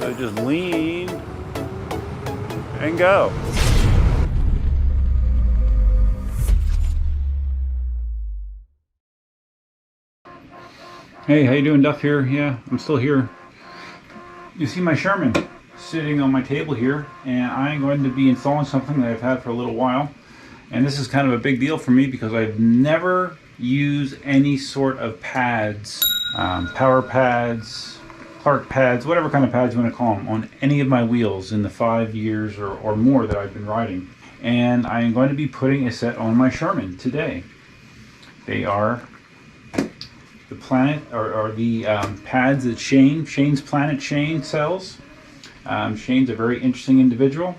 So just lean and go. Hey, how you doing? Duff here. Yeah, I'm still here. You see my Sherman sitting on my table here, and I'm going to be installing something that I've had for a little while. And this is kind of a big deal for me because I've never used any sort of pads, power pads, Clark pads, whatever kind of pads you want to call them, on any of my wheels in the 5 years or more that I've been riding. And I am going to be putting a set on my Sherman today. They are the Planet, or the pads that Shane's Planet Shane sells. Shane's a very interesting individual,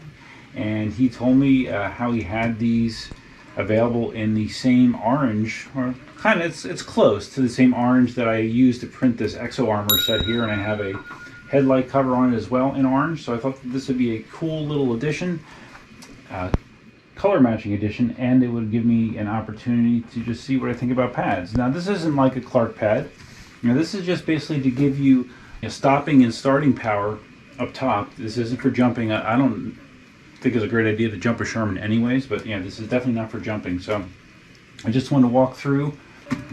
and he told me how he had these available in the same orange, or kind of it's close to the same orange that I used to print this Exo Armor set here, and I have a headlight cover on it as well in orange. So I thought that this would be a cool little addition, color matching addition, and it would give me an opportunity to just see what I think about pads. Now this isn't like a Clark pad. You know, this is just basically to give you stopping and starting power up top. This isn't for jumping. I don't think it's a great idea to jump a Sherman anyways, but yeah, this is definitely not for jumping. So I just want to walk through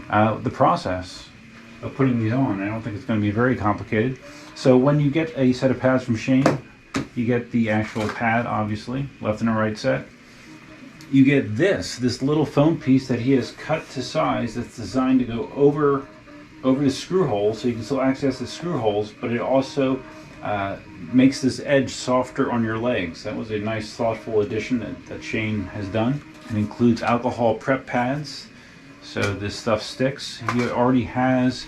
the process of putting these on. I don't think it's going to be very complicated. So when you get a set of pads from Shane, you get the actual pad, obviously, left and a right set. You get this little foam piece that he has cut to size that's designed to go over the screw holes, so you can still access the screw holes, but it also makes this edge softer on your legs. That was a nice, thoughtful addition that Shane has done. It includes alcohol prep pads, so this stuff sticks. He already has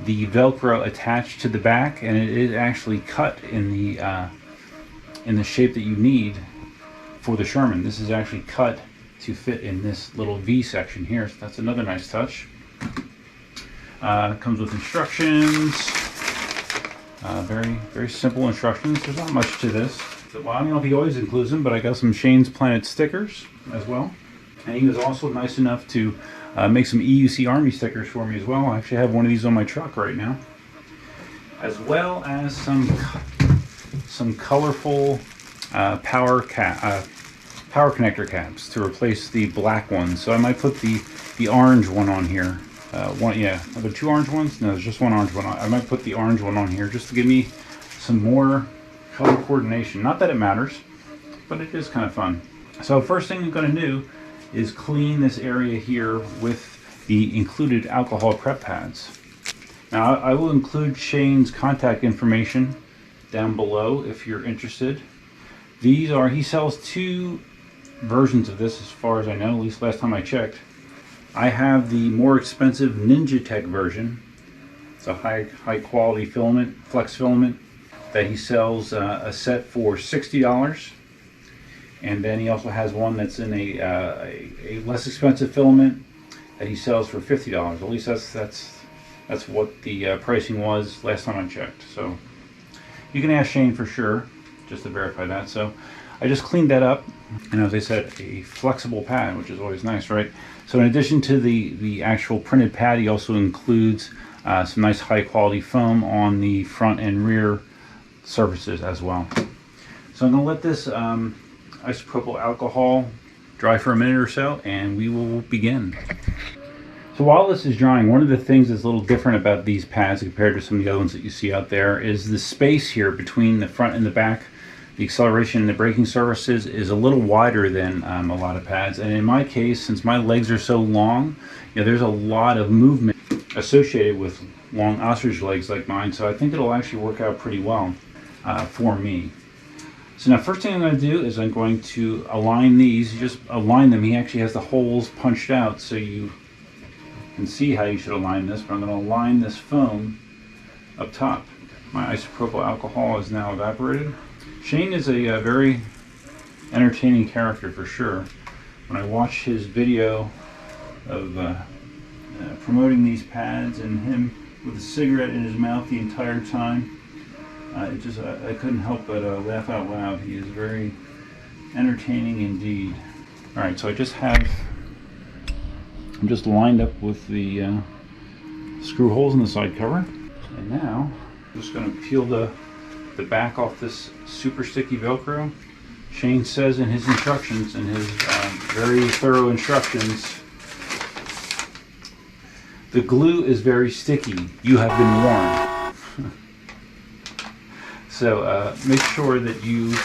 the Velcro attached to the back, and it is actually cut in the shape that you need for the Sherman. This is actually cut to fit in this little V section here, so that's another nice touch. Comes with instructions. Very simple instructions. There's not much to this. Well, I don't know if he always includes them, but I got some Shane's Planet stickers as well. And he was also nice enough to make some EUC Army stickers for me as well. I actually have one of these on my truck right now, as well as some colorful power connector caps to replace the black ones. So I might put the orange one on here. Are there two orange ones? No, there's just one orange one. I might put the orange one on here just to give me some more color coordination. Not that it matters, but it is kind of fun. So first thing I'm going to do is clean this area here with the included alcohol prep pads. Now I will include Shane's contact information down below if you're interested. He sells two versions of this as far as I know, at least last time I checked. I have the more expensive Ninja Tech version. It's a high quality filament, flex filament, that he sells a set for $60. And then he also has one that's in a less expensive filament that he sells for $50. At least that's what the pricing was last time I checked. So you can ask Shane for sure, just to verify that. So I just cleaned that up, and as I said, a flexible pad, which is always nice, right? So in addition to the actual printed pad, he also includes some nice high quality foam on the front and rear surfaces as well. So I'm going to let this isopropyl alcohol dry for a minute or so, and we will begin. So while this is drying, one of the things that's a little different about these pads compared to some of the other ones that you see out there is the space here between the front and the back. The acceleration and the braking surfaces is a little wider than a lot of pads, and in my case, since my legs are so long, there's a lot of movement associated with long ostrich legs like mine, so I think it'll actually work out pretty well for me. So now first thing I'm going to do is I'm going to align these. You just align them. He actually has the holes punched out so you can see how you should align this, but I'm going to align this foam up top. My isopropyl alcohol is now evaporated. Shane is a very entertaining character for sure. When I watch his video of promoting these pads and him with a cigarette in his mouth the entire time, I couldn't help but laugh out loud. He is very entertaining indeed. Alright, so I'm just lined up with the screw holes in the side cover. And now I'm just going to peel the the back off this super sticky Velcro. Shane says in his instructions, in his very thorough instructions, the glue is very sticky. You have been warned. So make sure that you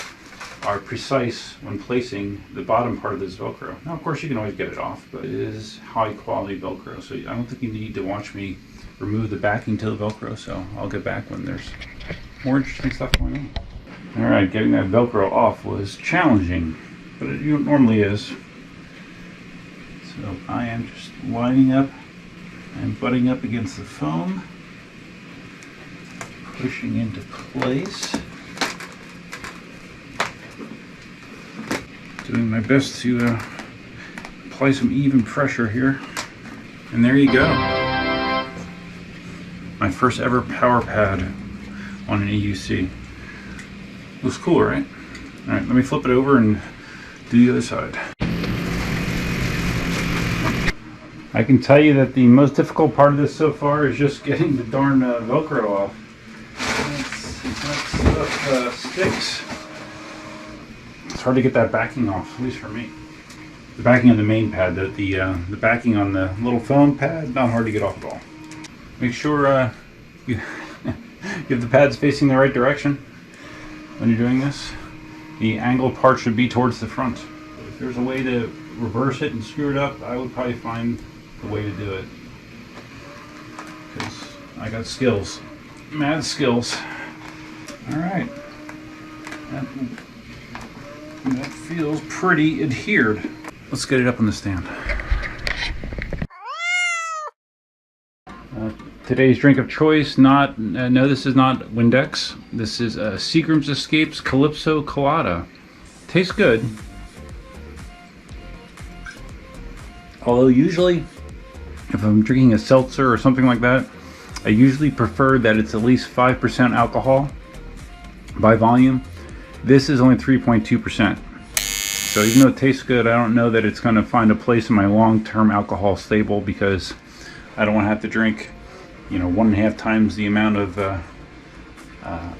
are precise when placing the bottom part of this Velcro. Now, of course, you can always get it off, but it is high quality Velcro, so I don't think you need to watch me remove the backing to the Velcro, so I'll get back when there's more interesting stuff going on. Alright, getting that Velcro off was challenging, but it normally is. So I am just lining up and butting up against the foam, pushing into place. Doing my best to apply some even pressure here. And there you go. My first ever power pad on an EUC. Looks cool, right? Alright, let me flip it over and do the other side. I can tell you that the most difficult part of this so far is just getting the darn Velcro off. That stuff sticks. It's hard to get that backing off, at least for me. The backing on the main pad, the backing on the little foam pad, not hard to get off at all. Make sure you have the pads facing the right direction when you're doing this. The angled part should be towards the front. If there's a way to reverse it and screw it up, I would probably find the way to do it. Because I got skills. Mad skills. Alright. That feels pretty adhered. Let's get it up on the stand. Today's drink of choice, no, this is not Windex. This is Seagram's Escapes Calypso Colada. Tastes good. Although usually, if I'm drinking a seltzer or something like that, I usually prefer that it's at least 5% alcohol by volume. This is only 3.2%. So even though it tastes good, I don't know that it's going to find a place in my long-term alcohol stable, because I don't want to have to drink, 1.5 times the amount of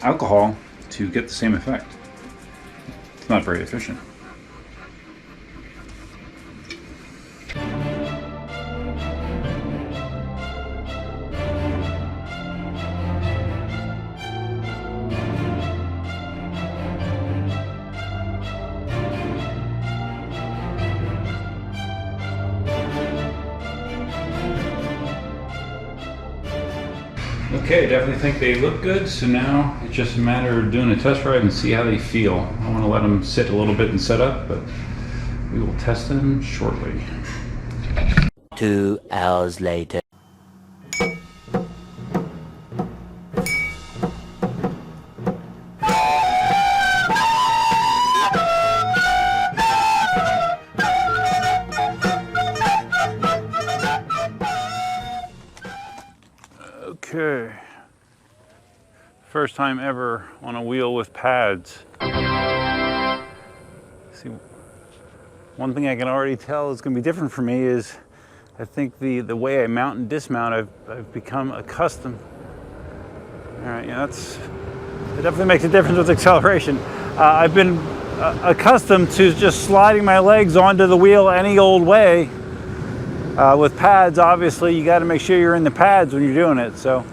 alcohol to get the same effect. It's not very efficient. Okay, definitely think they look good, so now it's just a matter of doing a test ride and see how they feel. I want to let them sit a little bit and set up, but we will test them shortly. 2 hours later. Okay, first time ever on a wheel with pads. See, one thing I can already tell is going to be different for me is I think the way I mount and dismount, I've become accustomed. All right, yeah, it definitely makes a difference with acceleration. I've been accustomed to just sliding my legs onto the wheel any old way. With pads, obviously, you got to make sure you're in the pads when you're doing it, so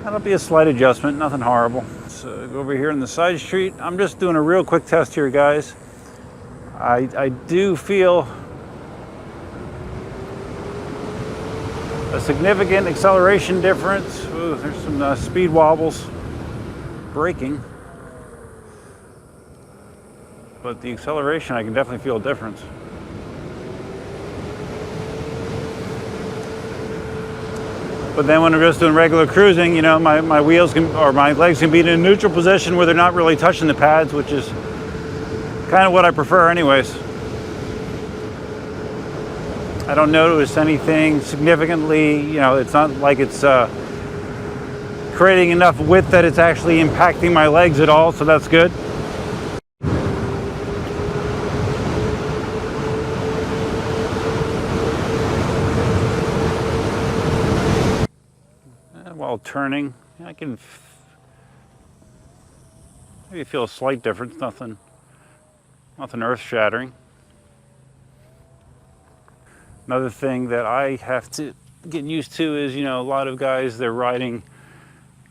that'll be a slight adjustment, nothing horrible. So over here in the side street, I'm just doing a real quick test here, guys. I do feel a significant acceleration difference. Ooh, there's some speed wobbles, braking, but the acceleration, I can definitely feel a difference. But then when I'm just doing regular cruising, my wheels my legs can be in a neutral position where they're not really touching the pads, which is kind of what I prefer anyways. I don't notice anything significantly, it's not like it's creating enough width that it's actually impacting my legs at all, so that's good. While turning, I can Maybe feel a slight difference, nothing earth-shattering. Another thing that I have to get used to is, you know, a lot of guys, they're riding,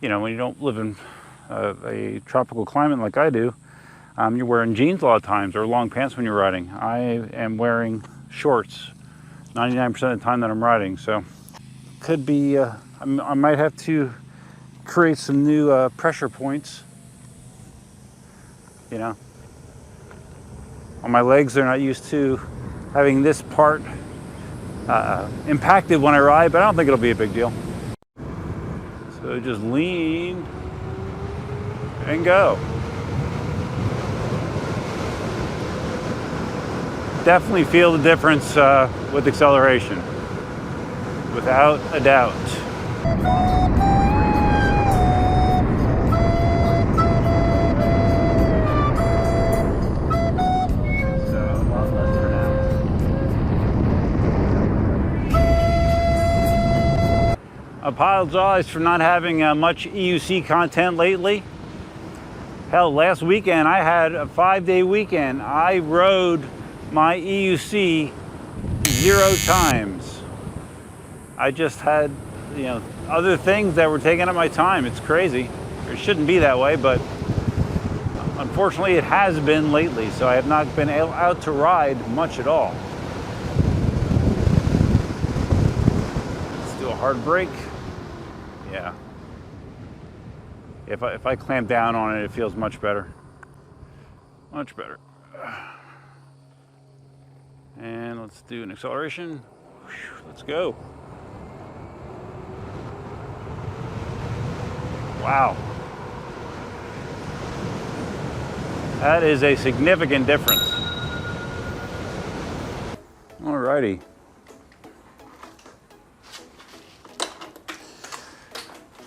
you know, when you don't live in a tropical climate like I do, you're wearing jeans a lot of times or long pants when you're riding. I am wearing shorts 99% of the time that I'm riding, so could be, I might have to create some new pressure points, you know. On my legs, they're not used to having this part impacted when I ride, but I don't think it'll be a big deal. So just lean and go. Definitely feel the difference with acceleration, without a doubt. Apologize for not having much EUC content lately. Hell, last weekend I had a 5-day weekend. I rode my EUC 0 times. I just had, you know, other things that were taking up my time. It's crazy. It shouldn't be that way, but unfortunately it has been lately, so I have not been out to ride much at all. Let's do a hard brake. Yeah. If I clamp down on it, it feels much better. Much better. And let's do an acceleration. Let's go. Wow. That is a significant difference. Alrighty.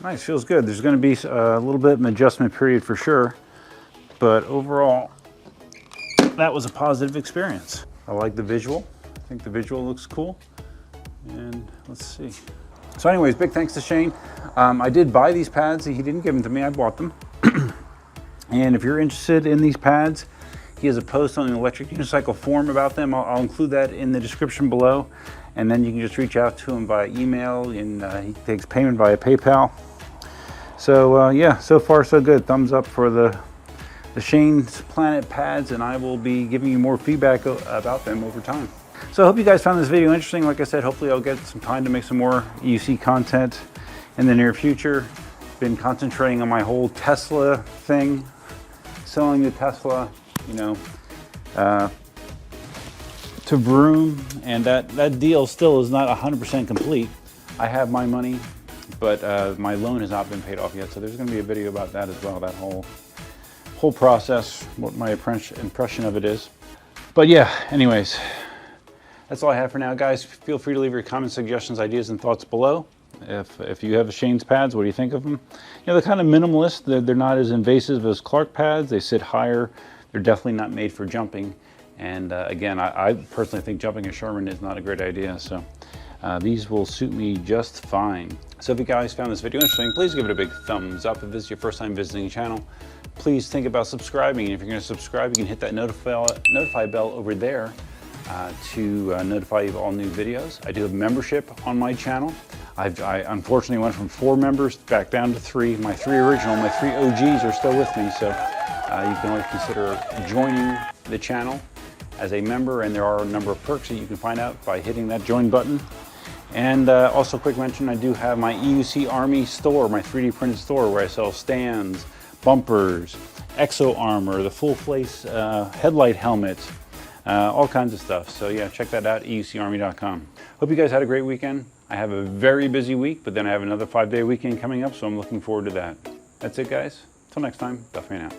Nice, feels good. There's going to be a little bit of an adjustment period for sure, but overall, that was a positive experience. I like the visual. I think the visual looks cool. And let's see. So anyways, big thanks to Shane. I did buy these pads. He didn't give them to me, I bought them. And if you're interested in these pads, he has a post on the Electric Unicycle forum about them. I'll include that in the description below. And then you can just reach out to him via email, and he takes payment via PayPal. So yeah, so far so good. Thumbs up for the Shane's Planet pads, and I will be giving you more feedback about them over time. So I hope you guys found this video interesting. Like I said, hopefully I'll get some time to make some more EUC content in the near future. Been concentrating on my whole Tesla thing, selling the Tesla, you know, to Vroom, and that deal still is not 100% complete. I have my money, but my loan has not been paid off yet, so there's going to be a video about that as well, that whole process, what my impression of it is. But yeah, anyways, that's all I have for now, guys. Feel free to leave your comments, suggestions, ideas, and thoughts below. If you have Shane's pads, what do you think of them? You know, they're kind of minimalist. They're not as invasive as Clark pads. They sit higher. They're definitely not made for jumping. And again, I personally think jumping a Sherman is not a great idea. So these will suit me just fine. So if you guys found this video interesting, please give it a big thumbs up. If this is your first time visiting the channel, please think about subscribing. And if you're going to subscribe, you can hit that notify bell over there to notify you of all new videos. I do have membership on my channel. I unfortunately went from 4 members back down to 3. My 3 OGs are still with me, so you can always consider joining the channel as a member, and there are a number of perks that you can find out by hitting that join button. And also, quick mention, I do have my EUC Army store, my 3D printed store, where I sell stands, bumpers, exo armor, the full face headlight helmets, all kinds of stuff. So yeah, check that out, eucarmy.com. Hope you guys had a great weekend. I have a very busy week, but then I have another 5-day weekend coming up, so I'm looking forward to that. That's it, guys. Till next time, Duffman out.